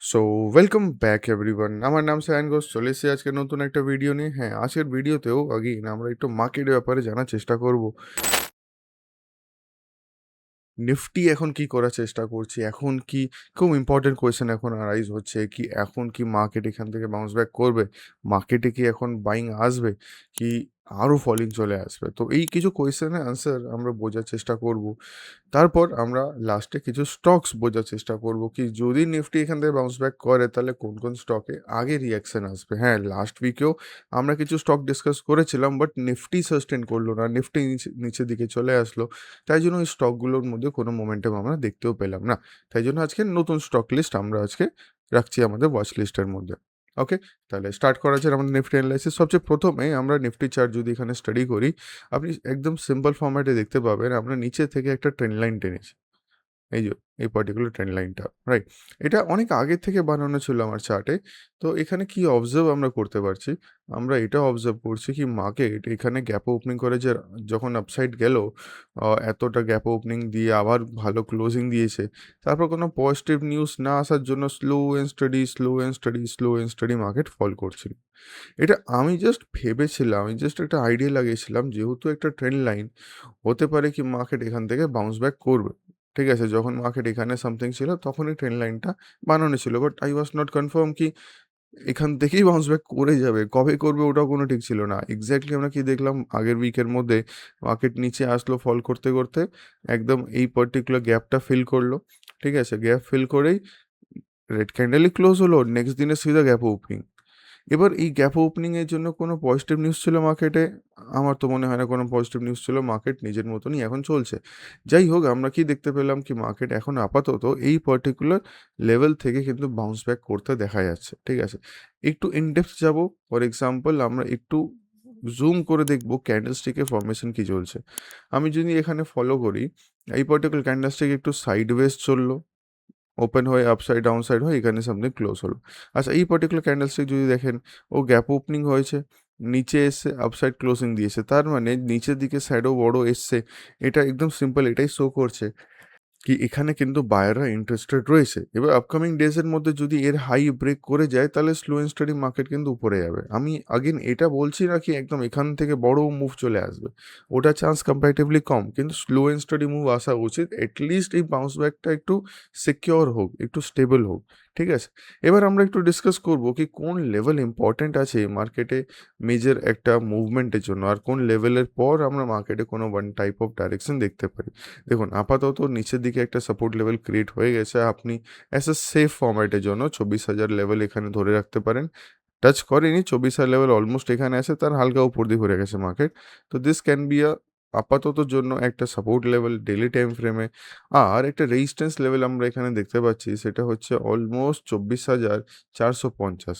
So welcome back everyone. আমার নাম সায়ান ঘোষ। চলে এসেছি আজকে নতুন একটা ভিডিও নিয়ে। হ্যাঁ, আজকের ভিডিওতেও আগেইন আমরা একটু মার্কেটের ব্যাপারে জানার চেষ্টা করব। নিফটি এখন কি করার চেষ্টা করছে, এখন কি খুব ইম্পর্টেন্ট কোয়েশ্চেন এখন আরাইজ হচ্ছে কি এখন কি মার্কেট এখান থেকে বাউন্স ব্যাক করবে, মার্কেটে কি এখন বাইং আসবে, কি আরও ফলিং চলে আসবে। তো এই কিছু কোয়েশ্চেনের আনসার আমরা বোঝার চেষ্টা করব। তারপর আমরা লাস্টে কিছু স্টকস বোঝার চেষ্টা করব কি যদি নিফটি এখান থেকে বাউন্স ব্যাক করে তাহলে কোন কোন স্টকে আগে রিয়াকশন আসবে। হ্যাঁ, লাস্ট উইকেও আমরা কিছু স্টক ডিসকাস করেছিলাম, বাট নিফটি সাস্টেন করলো না, নিফটি নিচের দিকে চলে আসলো। তাই জন্য ওই স্টকগুলোর মধ্যে কোনো মোমেন্টাম আমরা দেখতেও পেলাম না। তাই জন্য আজকে নতুন স্টক লিস্ট আমরা আজকে রাখছি আমাদের ওয়াচ লিস্টের মধ্যে। ওকে, তাহলে স্টার্ট করা যাক আমাদের নিফটি অ্যানালাইসিস। সবচেয়ে প্রথমে আমরা নিফটি চার্ট যদি এখানে স্টাডি করি, আপনি একদম সিম্পল ফরম্যাটে দেখতে পাবেন আমরা নিচে থেকে একটা ট্রেন্ড লাইন টেনেছি। এই যে এই পার্টিকুলার ট্রেন্ড লাইনটা, রাইট? এটা অনেক আগের থেকে বানানো ছিল আমার চার্টে। তো এখানে কি অবজার্ভ আমরা করতে পারছি, আমরা এটা অবজার্ভ করছি কি মার্কেট এখানে গ্যাপ ওপেনিং করে যে যখন আপসাইড গেল, এতটা গ্যাপ ওপেনিং দিয়ে আবার ভালো ক্লোজিং দিয়েছে, তারপর কোনো পজিটিভ নিউজ না আসার জন্য slow and steady slow and steady slow and steady market fall করছিল। এটা আমি জাস্ট ভেবেছিলাম, আমি জাস্ট একটা আইডিয়া লাগিয়েছিলাম যেহেতু একটা ট্রেন্ড লাইন, হতে পারে কি মার্কেট এখান থেকে বাউন্স ব্যাক করবে। ঠিক আছে, যখন মার্কেট এখানে সামথিং ছিল তখনই ট্রেন্ড লাইনটা বানানো ছিল, but I was not confirm কি এখান থেকেই বাউন্স ব্যাক করে যাবে, কবে করবে ওটাও কোনো ঠিক ছিল না। এক্স্যাক্টলি আমরা কি দেখলাম আগের উইকের মধ্যে, মার্কেট নিচে আসলো ফল করতে করতে, একদম এই পার্টিকুলার গ্যাপটা ফিল করলো। ঠিক আছে, গ্যাপ ফিল করেই রেড ক্যান্ডেলই ক্লোজ হলো, নেক্সট দিনে সিধা গ্যাপ ওপেনিং। এবার এই গ্যাপ ওপেনিংয়ের জন্য কোনো পজিটিভ নিউজ ছিল মার্কেটে? আমার তো মনে হয় না কোনো পজিটিভ নিউজ ছিল, মার্কেট নিজের মতনই এখন চলছে। যাই হোক, আমরা কি দেখতে পেলাম কি মার্কেট এখন আপাতত এই পার্টিকুলার লেভেল থেকে কিন্তু বাউন্স ব্যাক করতে দেখা যাচ্ছে। ঠিক আছে, একটু ইনডেপথ যাব। ফর এক্সাম্পল আমরা একটু জুম করে দেখব ক্যান্ডেলস্টিকের ফরমেশন কি চলছে। আমি যদি এখানে ফলো করি, এই পার্টিকুলার ক্যান্ডেলস্টিক একটু সাইডওয়েজ চললো, ওপেন হয়ে আপসাইড ডাউন সাইড হয়ে এখানে সামনে ক্লোজ হলো। আচ্ছা, এই পার্টিকুলার ক্যান্ডেলস্টিক যদি দেখেন, ও গ্যাপ ওপেনিং হয়েছে, নিচে এসে আপসাইড ক্লোজিং দিয়েছে, তার মানে নিচের দিকে সাইডও বড় এসছে। এটা একদম সিম্পল এটাই শো করছে কি এখানে কিন্তু বায়াররা ইন্টারেস্টেড রয়েছে। এবার আপকামিং ডেজের মধ্যে যদি এর হাই ব্রেক করে যায় তাহলে স্লো অ্যান্ড স্টাডি মার্কেট কিন্তু উপরে যাবে। আমি আগেন এটা বলছি না কি একদম এখান থেকে বড় মুভ চলে আসবে, ওটা চান্স কম্পারেটিভলি কম, কিন্তু স্লো অ্যান্ড স্টাডি মুভ আসা উচিত। অ্যাটলিস্ট এই বাউন্স ব্যাকটা একটু সিকিওর হোক, একটু স্টেবল হোক। ঠিক আছে, এবার আমরা একটু ডিসকাস করব কি কোন লেভেল ইম্পর্ট্যান্ট আছে মার্কেটে মেজর একটা মুভমেন্টের জন্য, আর কোন লেভেলের পর আমরা মার্কেটে কোনো ওয়ান টাইপ অফ ডাইরেকশন দেখতে পারি। দেখুন, আপাতত নিচের দিকে একটা সাপোর্ট লেভেল ক্রিয়েট হয়ে গেছে, আপনি অ্যাজ এ সেফ ফরম্যাটের জন্য 24,000 লেভেল এখানে ধরে রাখতে পারেন। টাচ করেনি, 24,000 লেভেল অলমোস্ট এখানে আছে, তার হালকা উপর দিয়ে ঘুরে গেছে মার্কেট। তো দিস ক্যান বি আ আপাততর জন্য একটা সাপোর্ট লেভেল ডেলি টাইম ফ্রেমে। আর একটা রেজিস্ট্যান্স লেভেল আমরা এখানে দেখতে পাচ্ছি, সেটা হচ্ছে অলমোস্ট 24,450,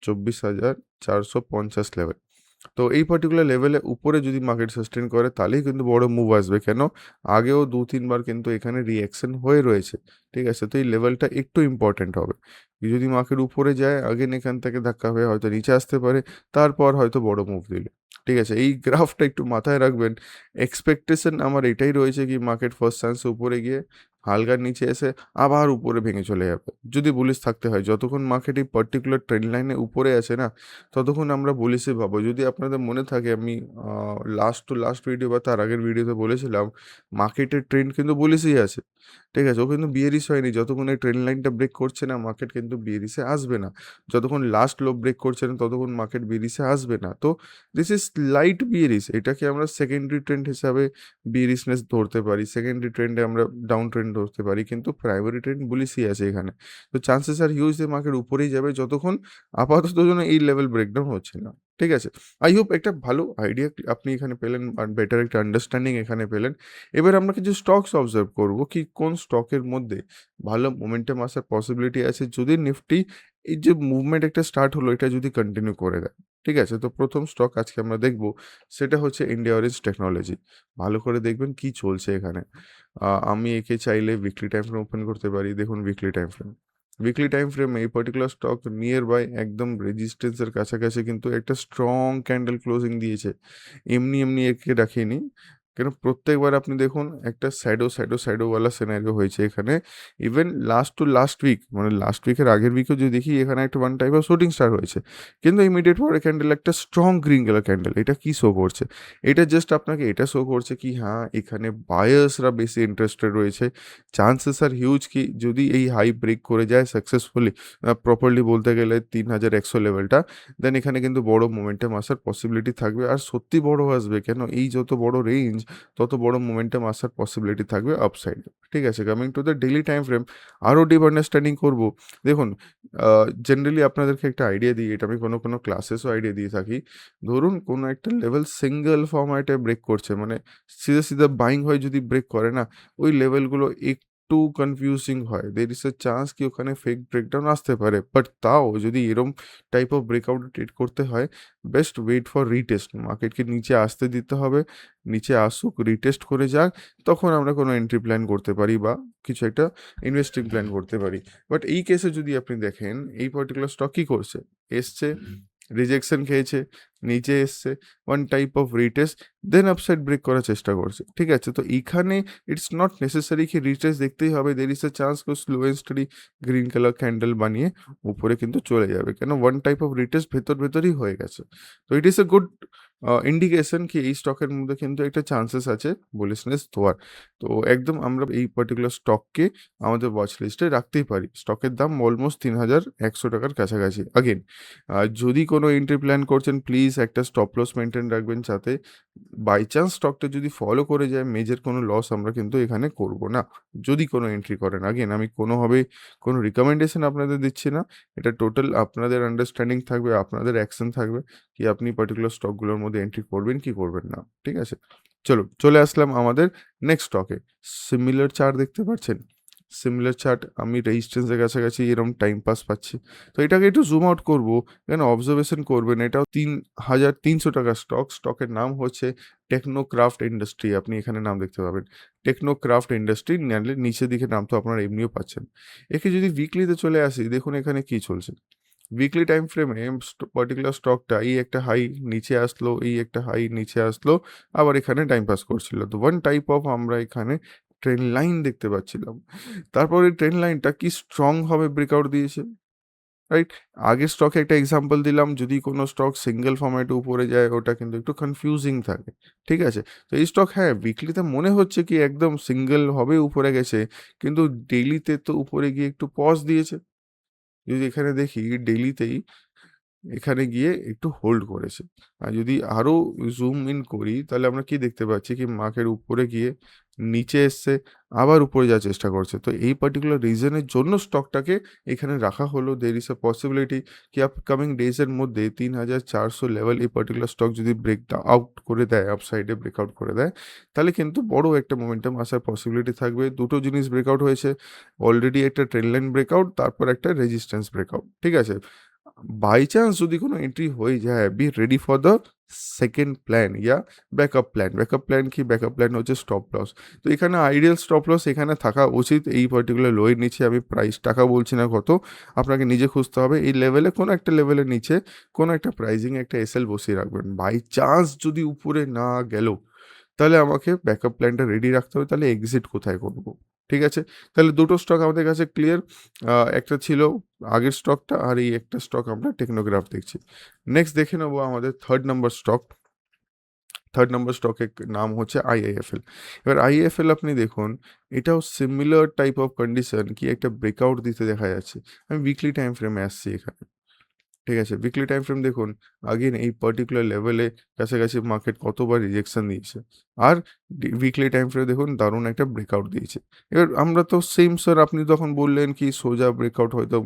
24,450 লেভেল। তো এই পার্টিকুলার লেভেলে উপরে যদি মার্কেট সাস্টেন করে তাহলেই কিন্তু বড় মুভ আসবে। কেন, আগেও 2-3 বার কিন্তু এখানে রিঅ্যাকশন হয়ে রয়েছে। ঠিক আছে, তো এই লেভেলটা একটু ইম্পর্টেন্ট হবে। যদি মার্কেট উপরে যায় আগেন এখান থেকে ধাক্কা হয়ে হয়তো নিচে আসতে পারে, তারপর হয়তো বড় মুভ দিল। ঠিক আছে, এই গ্রাফটা একটু মাথায় রাখবেন। এক্সপেকটেশন আমার এটাই রয়েছে কি মার্কেট ফার্স্ট চান্সে উপরে গিয়ে হালকা নিচে এসে আবার উপরে ভেঙে চলে যাবে, যদি বুলিশ থাকতে হয়। যতক্ষণ মার্কেট এই পার্টিকুলার ট্রেন্ড লাইনে উপরে আছে না, ততক্ষণ আমরা বুলিশই পাবো। যদি আপনাদের মনে থাকে, আমি লাস্ট টু লাস্ট ভিডিও বা তার আগের ভিডিওতে বলেছিলাম মার্কেটের ট্রেন্ড কিন্তু বুলিশই আছে। ঠিক আছে, ও কিন্তু বিয়ারিশ হয়নি। যতক্ষণ এই ট্রেন্ড লাইনটা ব্রেক করছে না মার্কেট কিন্তু বিয়ারিশে আসবে না, যতক্ষণ লাস্ট লো ব্রেক করছে না ততক্ষণ মার্কেট বিয়ারিশে আসবে না। তো দিস ইজ লাইট বিয়ারিশ, এটাকে আমরা সেকেন্ডারি ট্রেন্ড হিসাবে বিয়ারিশনেস ধরতে পারি, সেকেন্ডারি ট্রেন্ডে আমরা ডাউন ট্রেন্ড ধরতে পারি, কিন্তু প্রাইমারি ট্রেন্ড বুলিশই আছে এখানে। তো চান্সেস আর হিউজ যে মার্কেট উপরেই যাবে যতক্ষণ আপাতত জন্য এই লেভেল ব্রেকডাউন হচ্ছে না। ঠিক আছে, আই হোপ একটা ভালো আইডিয়া আপনি এখানে পেলেন আর বেটার একটা আন্ডারস্ট্যান্ডিং এখানে পেলেন। এবার আমরা কিছু স্টকস অবজার্ভ করব কি কোন স্টকের মধ্যে ভালো মোমেন্টাম আসার পসিবিলিটি আছে যদি নিফটি এই যে মুভমেন্ট একটা স্টার্ট হলো এটা যদি কন্টিনিউ করে দেয়। ঠিক আছে, তো প্রথম স্টক আজকে আমরা দেখব, সেটা হচ্ছে ইন্ডিয়া অরেঞ্জ টেকনোলজি। ভালো করে দেখবেন কি চলছে এখানে। আমি একে চাইলে উইকলি টাইম ফ্রেম ওপেন করতে পারি। দেখুন weekly time frame, weekly time ফ্রেমে এই পার্টিকুলার স্টক নিয়ার বাই একদম রেজিস্ট্যান্সের কাছাকাছি কিন্তু একটা স্ট্রং ক্যান্ডেল ক্লোজিং দিয়েছে। এমনি এমনি একে রাখিনি, কেন প্রত্যেকবার আপনি দেখুন একটা শ্যাডো সিনারিও হয়েছে এখানে। Even last to last week, মানে লাস্ট উইকের আগের উইকেও যদি দেখি, এখানে একটা one type of shooting star হয়েছে। কিন্তু ইমিডিয়েট পরের ক্যান্ডেল একটা স্ট্রং গ্রিন কালার ক্যান্ডেল। এটা কি শো করছে? এটা জাস্ট আপনাকে এটা শো করছে কি হ্যাঁ, এখানে বায়ার্সরা বেশি ইন্টারেস্টেড রয়েছে। চান্সেস আর হিউজ কি যদি এই হাই ব্রেক করে যায় সাকসেসফুলি, প্রপারলি বলতে গেলে 3100 লেভেলটা, দেন এখানে কিন্তু বড় মোমেন্টাম আসার পসিবিলিটি থাকবে। আর সত্যি বড় আসবে কেন, এই যত বড় রেঞ্জ তত বড় মোমেন্টাম আসার পসিবিলিটি থাকবে আপসাইডে। ঠিক আছে, coming to the daily time frame, আরও ডিপ আন্ডারস্ট্যান্ডিং করবো। দেখুন, জেনারেলি আপনাদেরকে একটা আইডিয়া দিই, এটা আমি কোনো কোনো ক্লাসেসও আইডিয়া দিয়ে থাকি। ধরুন কোনো একটা লেভেল সিঙ্গেল ফর্ম্যাটে ব্রেক করছে, মানে সিধা সিধা বাইং হয় যদি ব্রেক করে না, ওই লেভেলগুলো একটু কনফিউজিং হয়। দের ইস এ চান্স কি ওখানে ফেক ব্রেকডাউন আসতে পারে, বাট তাও যদি এরম টাইপ অফ ব্রেকআউট ট্রেড করতে হয়, বেস্ট ওয়েট ফর রিটেস্ট। মার্কেটকে নিচে আসতে দিতে হবে, নিচে আসুক, রিটেস্ট করে যাক, তখন আমরা কোনো এন্ট্রি প্ল্যান করতে পারি বা কিছু একটা ইনভেস্টিং প্ল্যান করতে পারি। বাট এই কেসে যদি আপনি দেখেন, এই পার্টিকুলার স্টক কী করছে, এসছে, রিজেকশন খেয়েছে, নিচে এসছে, one type of retest, then upside break করার চেষ্টা করছে। ঠিক আছে, তো এইখানে ইটস নট নেসেসারি কি রিটেস্ট দেখতেই হবে। দের ইস এ চান্স কেউ slow and steady green colour candle বানিয়ে উপরে কিন্তু চলে যাবে, কেন ওয়ান টাইপ অফ রিটেস্ট ভেতরই হয়ে গেছে। তো ইট ইস এ গুড ইন্ডিকেশন কি এই স্টকের মধ্যে কিন্তু একটা চান্সেস আছে বুলিশনেস হওয়ার। তো একদম আমরা এই পার্টিকুলার স্টককে আমাদের ওয়াচ লিস্টে রাখতেই পারি। স্টকের দাম অলমোস্ট 3100 টাকার কাছাকাছি। আগেন, যদি কোনো এন্ট্রি প্ল্যান করছেন, প্লিজ একটা স্টপ লস মেনটেন রাখবেন, যাতে বাই চান্স স্টকটা যদি ফলো করে যায়, মেজর কোনো লস আমরা কিন্তু এখানে করব না যদি কোনো এন্ট্রি করেন। আগেন, আমি কোনোভাবে কোনো রিকমেন্ডেশন আপনাদের দিচ্ছি না, এটা টোটাল আপনাদের আন্ডারস্ট্যান্ডিং থাকবে, আপনাদের অ্যাকশন থাকবে কি আপনি পার্টিকুলার স্টকগুলোর মধ্যে এন্ট্রি করবেন কি করবেন না। ঠিক আছে, চলে আসলাম আমাদের নেক্সট স্টকে। সিমিলার চার্ট দেখতে পাচ্ছেন, সিমিলার চার্ট, আমি রেজিস্ট্যান্সের কাছাকাছি এরকম টাইম পাস পাচ্ছি। তো এটাকে একটু জুম আউট করবো, কেন অবজারভেশন করবেন, এটাও 3300 টাকার স্টক। স্টকের নাম হচ্ছে টেকনোক্রাফট ইন্ডাস্ট্রি। আপনি এখানে নাম দেখতে পাবেন টেকনোক্রাফট ইন্ডাস্ট্রি, নাহলে নিচের দিকে নাম তো আপনারা এমনিও পাচ্ছেন। একে যদি উইকলিতে চলে আসি, দেখুন এখানে কি চলছে। উইকলি টাইম ফ্রেমে পার্টিকুলার স্টকটা এই একটা হাই নিচে আসলো, এই একটা হাই নিচে আসলো, আবার এখানে টাইম পাস করছিল। তো ওয়ান টাইপ অফ আমরা এখানে ট্রেন লাইন দেখতে পাচ্ছিলাম। তারপরে ট্রেন লাইনটা কি স্ট্রংভাবে ব্রেকআউট দিয়েছে, রাইট? আগের স্টকে একটা এক্সাম্পল দিলাম, যদি কোনো স্টক সিঙ্গেল ফর্ম্যাটে উপরে যায়, ওটা কিন্তু একটু কনফিউজিং থাকে। ঠিক আছে, তো এই স্টক হ্যাঁ উইকলিতে মনে হচ্ছে কি একদম সিঙ্গেল হবে উপরে গেছে, কিন্তু ডেইলিতে তো উপরে গিয়ে একটু পজ দিয়েছে। যদি এখানে দেখি ডেইলিতেই এখানে গিয়ে একটু হোল্ড করেছে। আর যদি আরও জুম ইন করি, তাহলে আমরা কি দেখতে পাচ্ছি কি মার্কেট উপরে গিয়ে নিচে এসছে, আবার উপরে যাওয়ার চেষ্টা করছে। তো এই পার্টিকুলার রিজনের জন্য স্টকটাকে এখানে রাখা হলো। দের ইস এ পসিবিলিটি কি আপকামিং ডেজের মধ্যে 3400 লেভেল এই পার্টিকুলার স্টক যদি ব্রেক আউট করে দেয়, আপসাইডে ব্রেকআউট করে দেয়, তাহলে কিন্তু বড় একটা মোমেন্টাম আসার পসিবিলিটি থাকবে। দুটো জিনিস ব্রেকআউট হয়েছে অলরেডি, একটা ট্রেন্ড লাইন ব্রেকআউট, তারপর একটা রেজিস্ট্যান্স ব্রেকআউট। ঠিক আছে, বাই চান্স যদি কোনো এন্ট্রি হয়ে যায়, be ready for the second plan ইয়া ব্যাকআপ প্ল্যান। ব্যাকআপ প্ল্যান কি, ব্যাকআপ প্ল্যান হচ্ছে স্টপ লস। তো এখানে আইডিয়াল স্টপ লস এখানে থাকা উচিত এই পার্টিকুলার লোয়ের নিচে। আমি প্রাইস টাকা বলছি না কত, আপনাকে নিজে খুঁজতে হবে। এই লেভেলে কোনো একটা লেভেলের নিচে কোনো একটা প্রাইজিং একটা এসএল বসিয়ে রাখবেন। বাই চান্স যদি উপরে না গেল, তাহলে আমাকে ব্যাকআপ প্ল্যানটা রেডি রাখতে হবে, তাহলে এক্সিট কোথায় করব। ঠিক আছে, তাহলে দুটো স্টক আমাদের কাছে ক্লিয়ার। একটা ছিল আগের স্টকটা, আর এই একটা স্টক আমরা টেকনোগ্রাফ দেখছি। নেক্সট দেখে নেবো আমাদের third number stock. Third number স্টকের নাম হচ্ছে আইআইএফএল। এবার আইআইএফএল আপনি দেখুন, এটাও সিমিলার টাইপ অফ কন্ডিশন কি একটা ব্রেকআউট দিতে দেখা যাচ্ছে। আমি উইকলি টাইম ফ্রেমে আসছি এখানে। ঠিক আছে, উইকলি টাইম ফ্রেম দেখুন, আগেন এই পার্টিকুলার লেভেলে কাছাকাছি মার্কেট কতবার রিজেকশন দিয়েছে, আর উইকলি টাইম ফ্রেম দেখুন দারুণ একটা ব্রেকআউট দিয়েছে। এবার আমরা তো সেম স্যার, আপনি তখন বললেন কি সোজা ব্রেকআউট হয়তো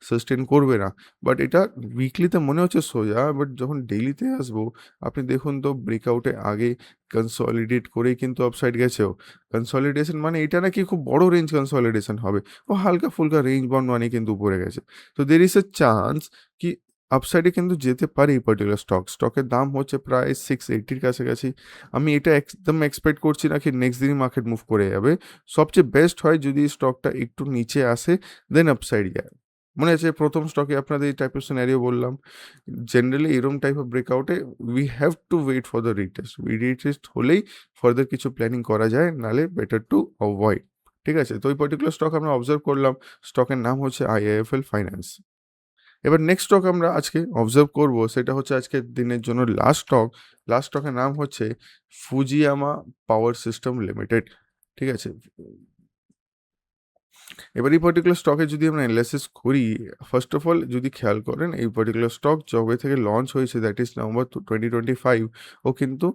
সাস্টেন করবে না, বাট এটা উইকলিতে মনে হচ্ছে সোজা, বাট যখন ডেইলিতে আসবো, আপনি দেখুন তো ব্রেকআউটে আগে কনসলিডেট করেই কিন্তু আপসাইড গেছেও। কনসলিডেশন মানে এটা নাকি খুব বড় রেঞ্জ কনসলিডেশন হবে, ও হালকা ফুলকা রেঞ্জ বাউন্ড মানে কিন্তু উপরে গেছে। তো দের ইস এ চান্স কি আপসাইডে কিন্তু যেতে পারে এই পার্টিকুলার স্টকের দাম হচ্ছে প্রায় 680-র কাছাকাছি। আমি এটা একদম এক্সপেক্ট করছি না কি নেক্সট দিনই মার্কেট মুভ করে যাবে। সবচেয়ে বেস্ট হয় যদি স্টকটা একটু নিচে আসে, দেন আপসাইড যায়। মনে আছে প্রথম স্টকে আপনাদের এই টাইপের সিনারিও বললাম। জেনারেলি এরকম টাইপ অফ ব্রেকআউটে we have to wait for the retest. Retest হলেই ফার্দার কিছু প্ল্যানিং করা যায়, নাহলে বেটার টু অ্যাভয়েড। ঠিক আছে? তো ওই পার্টিকুলার স্টক আমরা অবজার্ভ করলাম। স্টকের নাম হচ্ছে আইআইএফএল ফাইন্যান্স। এবার নেক্সট স্টক আমরা আজকে অবজার্ভ করব, সেটা হচ্ছে আজকের দিনের জন্য লাস্ট স্টক। লাস্ট স্টকের নাম হচ্ছে ফুজিয়ামা পাওয়ার সিস্টেম লিমিটেড। ঠিক আছে? এবার এই পার্টিকুলার স্টকে যদি আমরা অ্যানালাইসিস করি, ফার্স্ট অফ অল যদি খেয়াল করেন এই পার্টিকুলার স্টক যবে থেকে লঞ্চ হয়েছে, দ্যাট ইজ নভেম্বর 2025, ও কিন্তু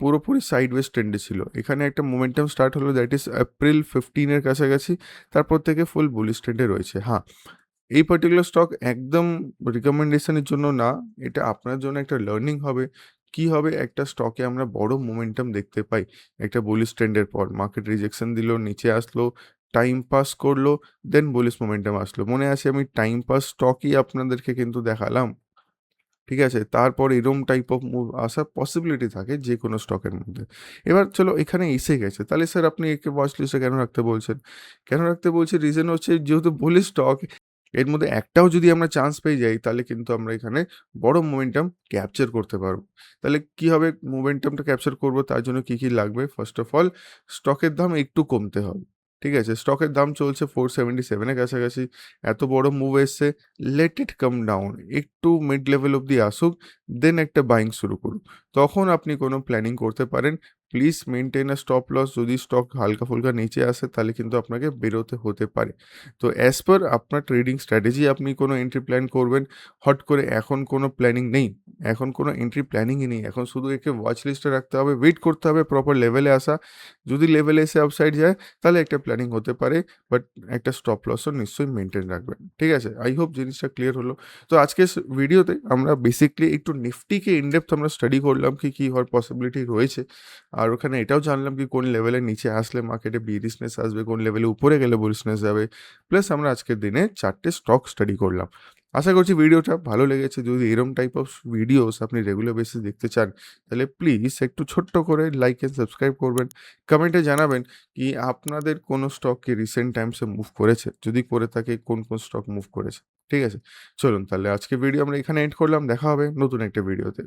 পুরোপুরি সাইডওয়েজ ট্রেন্ডে ছিল। এখানে একটা মোমেন্টাম স্টার্ট হলো, দ্যাট ইজ এপ্রিল 15 কাছাকাছি। তারপর থেকে ফুল বুলিশ ট্রেন্ডে রয়েছে। হ্যাঁ, এই পার্টিকুলার স্টক একদম রিকমেন্ডেশনের জন্য না, এটা আপনার জন্য একটা লার্নিং হবে। কি হবে, একটা স্টকে আমরা বড় মোমেন্টাম দেখতে পাই একটা বুলিশ ট্রেন্ডের পর, মার্কেট রিজেকশন দিল, নিচে আসলো, টাইম পাস করলো, দেন বুলিশ মোমেন্টাম আসলো। মনে আছে আমি টাইম পাস স্টকই আপনাদেরকে কিন্তু দেখালাম। ঠিক আছে? তারপর এরম টাইপ অফ মুভ আসার পসিবিলিটি থাকে যে কোনো স্টকের মধ্যে। এবার চলো এখানে এসে গেছে, তাহলে স্যার আপনি একে ওয়াচ লিস্টে কেন রাখতে বলছেন? কেন রাখতে বলছি, রিজন হচ্ছে যেহেতু বুলিশ স্টক, এর মধ্যে একটাও যদি আমরা চান্স পেয়ে যাই, তাহলে কিন্তু আমরা এখানে বড় মোমেন্টাম ক্যাপচার করতে পারবো। তাহলে কি হবে, মোমেন্টামটা ক্যাপচার করবো, তার জন্য কি লাগবে? ফার্স্ট অফ অল স্টকের দাম একটু কমতে হবে। ঠিক আছে? স্টকের দাম চলছে 477 এর কাছাকাছি। এত বড় মুভ এসছে, লেট ইট কাম ডাউন, একটু মিড লেভেল অব্দি আসুক, দেন একটা বাইং শুরু করুন। তখন আপনি কোনো প্ল্যানিং করতে পারেন। Please maintain a stop loss. যদি স্টক হালকা ফুলকা নিচে আসে, তাহলে কিন্তু আপনাকে বেরোতে হতে পারে। তো অ্যাজ পার আপনার ট্রেডিং স্ট্র্যাটেজি আপনি কোনো এন্ট্রি প্ল্যান করবেন। হট করে এখন কোনো প্ল্যানিং নেই, এখন কোনো এন্ট্রি প্ল্যানিংই নেই, এখন শুধু একে ওয়াচ লিস্টে রাখতে হবে, ওয়েট করতে হবে প্রপার লেভেলে আসা। যদি লেভেলে এসে আপসাইড যায়, তাহলে একটা প্ল্যানিং হতে পারে, বাট একটা স্টপ লসও নিশ্চয়ই মেনটেন রাখবেন। ঠিক আছে? আই হোপ জিনিসটা ক্লিয়ার হলো। তো আজকের ভিডিওতে আমরা বেসিকলি একটু নিফটিকে ইনডেপথ আমরা স্টাডি করলাম, কি হওয়ার পসিবিলিটি রয়েছে। আর ওখানে এটাও জানলাম কি কোন লেভেলের নিচে আসলে মার্কেটে বিয়ারিশনেস আসবে, কোন লেভেলে উপরে গেলে বুলিশনেস যাবে। প্লাস আমরা আজকের দিনে 4টে স্টক স্টাডি করলাম। আশা করছি ভিডিওটা ভালো লেগেছে। যদি এরম টাইপ অফ ভিডিওস আপনি রেগুলার বেসিস দেখতে চান, তাহলে প্লিজ একটু ছোট্ট করে লাইক এন্ড সাবস্ক্রাইব করবেন। কমেন্টে জানাবেন কি আপনাদের কোনো স্টক কি রিসেন্ট টাইমসে মুভ করেছে? যদি করে থাকে কোন স্টক মুভ করেছে? ঠিক আছে? চলুন তাহলে আজকে ভিডিও আমরা এখানে এন্ড করলাম। দেখা হবে নতুন একটা ভিডিওতে।